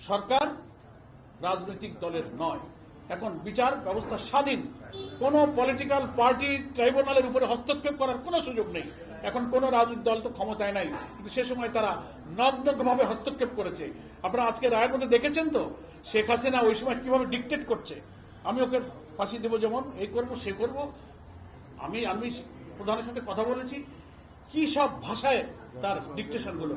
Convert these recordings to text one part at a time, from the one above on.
সরকার রাজনৈতিক দলের নয়। এখন বিচার ব্যবস্থা স্বাধীন, কোন পলিটিক্যাল পার্টি ট্রাইব্যুনালের উপরে হস্তক্ষেপ করার কোনো সুযোগ নেই। এখন কোন রাজনৈতিক দল তো ক্ষমতায় নাই, কিন্তু সে সময় তারা নগ্নভাবে হস্তক্ষেপ করেছে। আপনারা আজকে রায়ের মধ্যে দেখেছেন তো, শেখ হাসিনা ওই সময় কিভাবে ডিকটেট করছে, আমি ওকে ফাঁসি দেবো, যেমন এই করবো সে করবো। আমি প্রধানের সাথে কথা বলেছি, কি সব ভাষায় তার ডিকটেশন গুলো।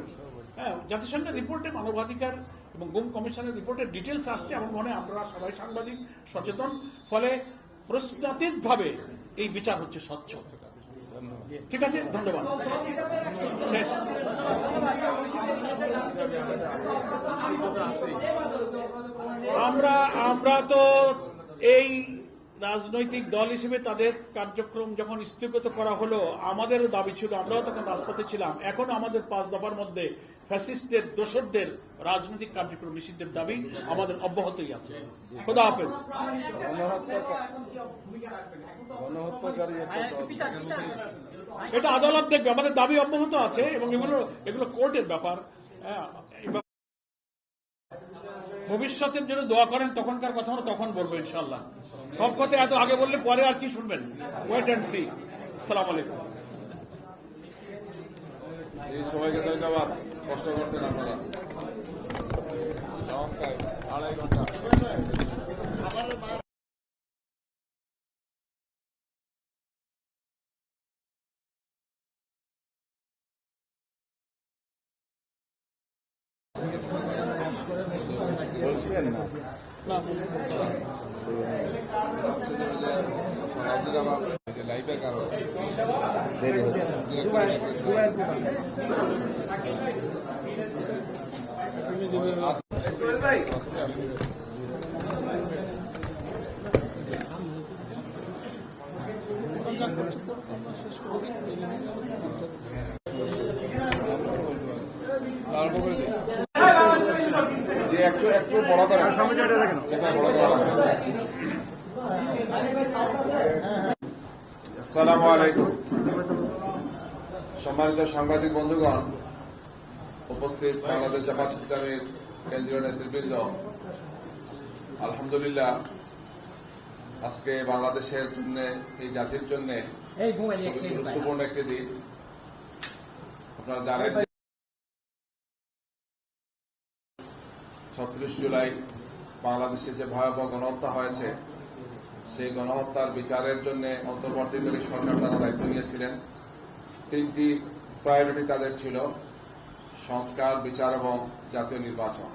হ্যাঁ, জাতিসংঘের রিপোর্টে মানবাধিকার এবং গুম কমিশনের রিপোর্টের ডিটেলস আসছে। আমার মনে হয় আপনারা সবাই সাংবাদিক সচেতন, ফলে প্রশ্নাতীত ভাবে এই বিচার হচ্ছে স্বচ্ছ। ঠিক আছে, ধন্যবাদ। শেষ। আমরা তো এই রাজনৈতিক দল হিসেবে তাদের কার্যক্রম যখন স্থগিত করা হলো, আমাদেরও দাবি ছিল, আমরাও তখন রাজপথে ছিলাম। এখন আমাদের 5 দফার মধ্যে ফ্যাসিস্টদের, দোসরদের রাজনৈতিক কার্যক্রম নিষিদ্ধের দাবি আমাদের অব্যাহতই আছে। খোদা হাফেজ। এটা আদালত দেখবে, আমাদের দাবি অব্যাহত আছে এবং এগুলো কোর্টের ব্যাপার। ভবিষ্যতের জন্য দোয়া করেন, তখনকার কথা আমরা তখন বলবো ইনশাআল্লাহ। সব কথা এত আগে বললে পরে আর কি শুনবেন। Wait and see. আসসালামু আলাইকুম। সবাইকে ধন্যবাদ, কষ্ট করছেন আপনারা। 2.5 ঘন্টা। বলছেন না লাইভের কারণে দেরি হচ্ছে। একটু বড় করে আসসালামু আলাইকুম। সম্মানিত সাংবাদিক বন্ধুগণ, উপস্থিত বাংলাদেশ জামাত ইসলামের কেন্দ্রীয় নেতৃবৃন্দ, আলহামদুলিল্লাহ আজকে বাংলাদেশের জন্য, এই জাতির জন্য গুরুত্বপূর্ণ একটি দিন। আপনারা জানেন 36 জুলাই বাংলাদেশে যে ভয়াবহ গণহত্যা হয়েছে, সেই গণহত্যার বিচারের জন্য অন্তর্বর্তীকালীন সরকার তারা দায়িত্ব নিয়েছিলেন। 3টি প্রায়োরিটি তাদের ছিল: সংস্কার, বিচার এবং জাতীয় নির্বাচন।